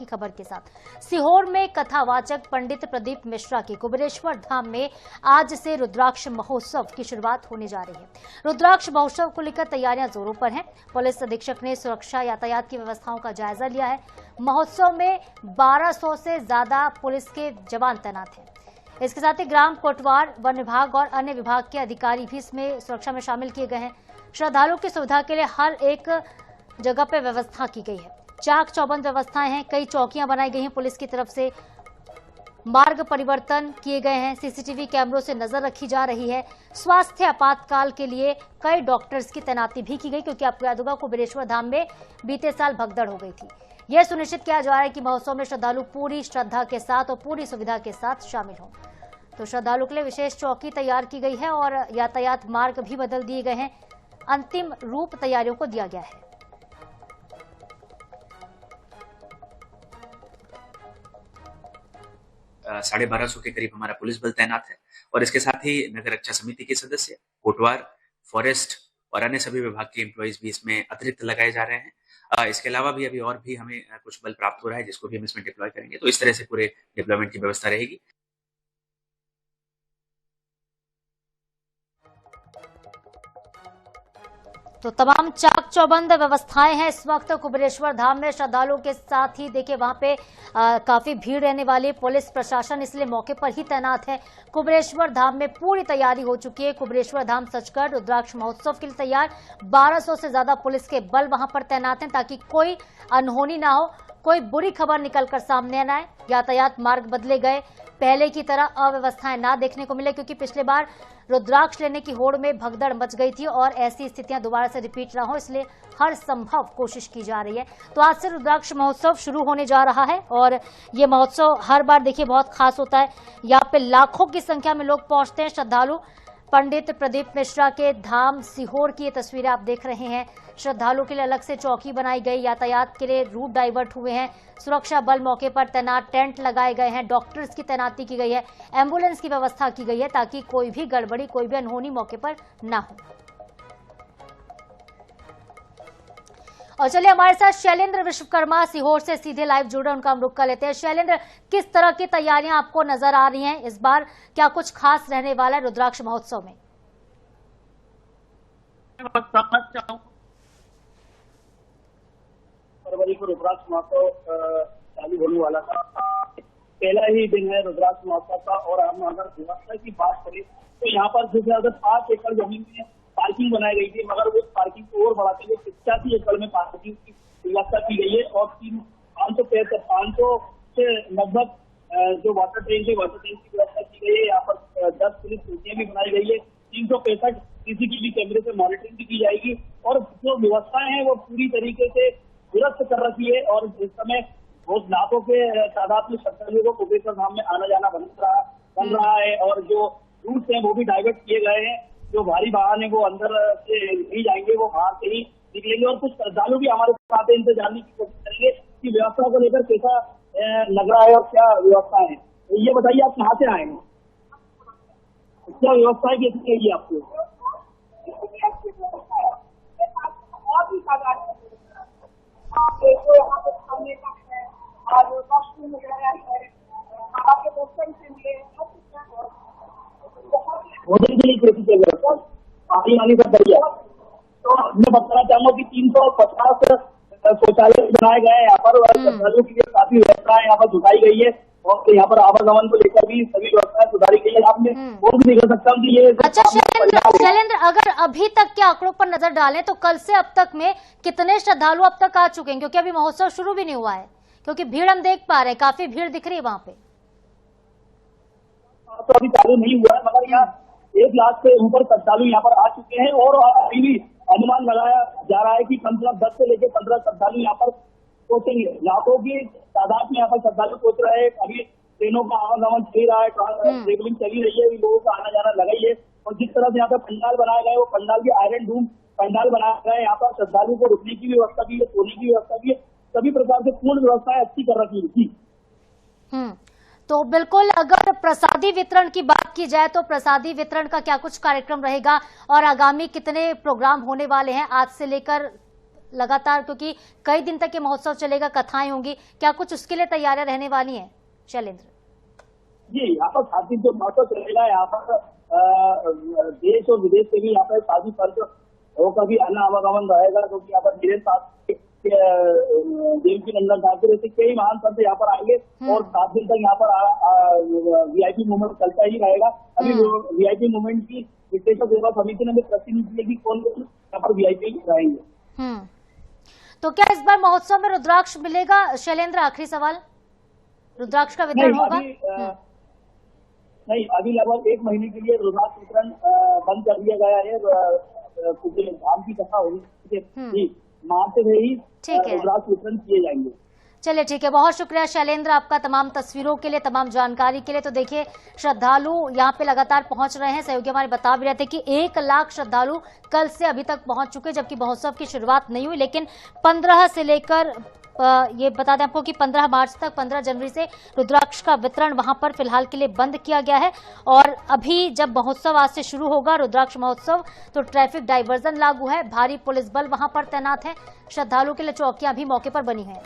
खबर के साथ सीहोर में कथावाचक पंडित प्रदीप मिश्रा की कुबेरेश्वर धाम में आज से रुद्राक्ष महोत्सव की शुरुआत होने जा रही है। रुद्राक्ष महोत्सव को लेकर तैयारियां जोरों पर हैं। पुलिस अधीक्षक ने सुरक्षा यातायात की व्यवस्थाओं का जायजा लिया है। महोत्सव में 1200 से ज्यादा पुलिस के जवान तैनात हैं। इसके साथ ही ग्राम कोटवार, वन विभाग और अन्य विभाग के अधिकारी भी इसमें सुरक्षा में शामिल किए गए हैं। श्रद्धालुओं की सुविधा के लिए हर एक जगह पे व्यवस्था की गई है। चाक चौबंद व्यवस्थाएं हैं, कई चौकियां बनाई गई हैं। पुलिस की तरफ से मार्ग परिवर्तन किए गए हैं। सीसीटीवी कैमरों से नजर रखी जा रही है। स्वास्थ्य आपातकाल के लिए कई डॉक्टर्स की तैनाती भी की गई, क्योंकि आपको याद होगा कुबेरेश्वर धाम में बीते साल भगदड़ हो गई थी। यह सुनिश्चित किया जा रहा है कि महोत्सव में श्रद्धालु पूरी श्रद्धा के साथ और पूरी सुविधा के साथ शामिल हों। तो श्रद्धालुओं के लिए विशेष चौकी तैयार की गई है और यातायात मार्ग भी बदल दिए गए हैं। अंतिम रूप तैयारियों को दिया गया है। 1250 के करीब हमारा पुलिस बल तैनात है और इसके साथ ही नगर रक्षा समिति के सदस्य, कोटवार, फॉरेस्ट और अन्य सभी विभाग के एम्प्लॉइज भी इसमें अतिरिक्त लगाए जा रहे हैं। इसके अलावा भी अभी और भी हमें कुछ बल प्राप्त हो रहा है, जिसको भी हम इसमें डिप्लॉय करेंगे। तो इस तरह से पूरे डिप्लॉयमेंट की व्यवस्था रहेगी। तो तमाम चाक चौबंद व्यवस्थाएं हैं इस वक्त कुबेरेश्वर धाम में। श्रद्धालुओं के साथ ही देखिए वहां पे काफी भीड़ रहने वाली। पुलिस प्रशासन इसलिए मौके पर ही तैनात है। कुबेरेश्वर धाम में पूरी तैयारी हो चुकी है। कुबेरेश्वर धाम सचखंड रुद्राक्ष महोत्सव के लिए तैयार। 1200 से ज्यादा पुलिस के बल वहां पर तैनात हैं, ताकि कोई अनहोनी ना हो, कोई बुरी खबर निकलकर सामने न आए। यातायात मार्ग बदले गए, पहले की तरह अव्यवस्थाएं ना देखने को मिले, क्योंकि पिछले बार रुद्राक्ष लेने की होड़ में भगदड़ मच गई थी और ऐसी स्थितियां दोबारा से रिपीट ना हो, इसलिए हर संभव कोशिश की जा रही है। तो आज से रुद्राक्ष महोत्सव शुरू होने जा रहा है और ये महोत्सव हर बार देखिए बहुत खास होता है। यहाँ पे लाखों की संख्या में लोग पहुंचते हैं। श्रद्धालु पंडित प्रदीप मिश्रा के धाम सीहोर की ये तस्वीरें आप देख रहे हैं। श्रद्धालुओं के लिए अलग से चौकी बनाई गई, यातायात के लिए रूट डाइवर्ट हुए हैं, सुरक्षा बल मौके पर तैनात, टेंट लगाए गए हैं, डॉक्टर्स की तैनाती की गई है, एम्बुलेंस की व्यवस्था की गई है, ताकि कोई भी गड़बड़ी, कोई भी अनहोनी मौके पर ना हो। और चलिए हमारे साथ शैलेंद्र विश्वकर्मा सीहोर से सीधे लाइव जुड़े, उनका हम रुख कर लेते हैं। शैलेंद्र, किस तरह की तैयारियां आपको नजर आ रही हैं इस बार? क्या कुछ खास रहने वाला है रुद्राक्ष महोत्सव में? फरवरी को रुद्राक्ष महोत्सव चालू होने वाला था। पहला ही दिन है रुद्राक्ष महोत्सव का और हम अगर व्यवस्था की बात करें तो यहाँ पर सबसे ज्यादा 5 एकड़ जमीन में पार्किंग बनाई गई थी, मगर उस पार्किंग को और बढ़ाते हुए 85 एकड़ में पार्किंग की व्यवस्था की गई है और 500 से लगभग जो वाटर टैंक की व्यवस्था की गई है। यहाँ पर 10 पुलिस चौकियां भी बनाई गई है। 365 सीसीटीवी कैमरे से मॉनिटरिंग भी की जाएगी और जो व्यवस्थाएं हैं वो पूरी तरीके से दुरुस्त कर रखी है। और इस समय बहुत लाखों के तादाद में श्रद्धालुओं को कुबेरेश्वर धाम में आना जाना बन रहा है और जो रूट हैं वो भी डाइवर्ट किए गए हैं। जो भारी वाहन है वो अंदर से नहीं जाएंगे, वो बाहर से ही निकलेंगे और कुछ श्रद्धालु भी हमारे साथ इनसे जानने की कोशिश करेंगे कि व्यवस्था को लेकर कैसा लग रहा है और क्या व्यवस्था है। तो ये बताइए, आप कहाँ से आए हैं, क्या व्यवस्था है, कैसी चाहिए आपको? यहाँ पे खाने का है और वॉशरूम वगैरह है, आपके भोजन के लिए भोजन के लिए कैसी जगह पानी वानी सब बढ़िया। तो मैं बताना चाहूंगा कि 350 शौचालय बनाए गए हैं यहाँ पर और श्रद्धालुओं के लिए काफी व्यवस्थाएं यहाँ पर जुटाई गई है और यहाँ पर आवागमन को लेकर भी सभी व्यवस्थाएं सुधारी गई है। आपने वो भी नहीं कर सकता हूँ कि ये अच्छा शैलेंद्र, अगर अभी तक के आंकड़ों पर नजर डालें तो कल से अब तक में कितने श्रद्धालु अब तक आ चुके हैं? क्योंकि अभी महोत्सव शुरू भी नहीं हुआ है, क्योंकि भीड़ हम देख पा रहे हैं, काफी भीड़ दिख रही है वहाँ पे। तो अभी चालू नहीं हुआ है, मगर यहाँ 1 लाख से ऊपर श्रद्धालु यहाँ पर आ चुके हैं और अभी भी अनुमान लगाया जा रहा है कि कम से कम 10 से लेकर 15 श्रद्धालु यहाँ पर पहुंचेंगे। लाखों की तादाद में यहाँ पर श्रद्धालु पहुंच रहे हैं। अभी ट्रेनों का आवागमन चल रहा है, ट्रेवलिंग चली रही है, लोगों का आना जाना लगा ही है। और जिस तरह से यहाँ पर पंडाल बनाए गए, वो पंडाल के आयरन डूम पंडाल बनाया गया है। यहाँ पर श्रद्धालु को रुकने की व्यवस्था भी है, सोने की व्यवस्था भी है, सभी प्रकार से पूर्ण व्यवस्थाएं अच्छी कर रखी थी। तो बिल्कुल, अगर प्रसादी वितरण की बात की जाए तो प्रसादी वितरण का क्या कुछ कार्यक्रम रहेगा और आगामी कितने प्रोग्राम होने वाले हैं आज से लेकर लगातार, क्योंकि कई दिन तक ये महोत्सव चलेगा, कथाएं होंगी, क्या कुछ उसके लिए तैयारियां रहने वाली हैं शैलेंद्र? जी, यहाँ पर 7 दिन जो महोत्सव चलेगा, यहाँ पर देश और विदेश से भी यहाँ पर शादी पर्व का भी आना आवागमन रहेगा, क्योंकि यहाँ पर धीरे साथ देवकी नंदन ठाकुर ऐसे कई महान संत यहाँ पर आएंगे और 7 दिन तक यहाँ पर वीआईपी मूवमेंट चलता ही रहेगा। अभी वीआईपी मूवमेंट की विशेष सेवा समिति ने प्रतिनिधि की कौन यहाँ पर वीआईपी रहेंगे। तो क्या इस बार महोत्सव में रुद्राक्ष मिलेगा शैलेंद्र? आखिरी सवाल, रुद्राक्ष का वितरण होगा? नहीं, अभी लगभग 1 महीने के लिए रुद्राक्ष वितरण बंद कर दिया गया है। धाम की कथा होगी, मार्च से ही रुद्राक्ष वितरण किए जाएंगे। चलिए ठीक है, बहुत शुक्रिया शैलेंद्र आपका तमाम तस्वीरों के लिए, तमाम जानकारी के लिए। तो देखिए, श्रद्धालु यहाँ पे लगातार पहुंच रहे हैं। सहयोगी हमारे बता भी रहे थे कि 1 लाख श्रद्धालु कल से अभी तक पहुंच चुके, जबकि महोत्सव की शुरुआत नहीं हुई, लेकिन 15 से लेकर ये बता दें आपको कि 15 मार्च तक, 15 जनवरी से रुद्राक्ष का वितरण वहां पर फिलहाल के लिए बंद किया गया है। और अभी जब महोत्सव आज से शुरू होगा, रुद्राक्ष महोत्सव, तो ट्रैफिक डाइवर्जन लागू है, भारी पुलिस बल वहां पर तैनात है, श्रद्धालुओं के लिए चौकियां भी मौके पर बनी हैं।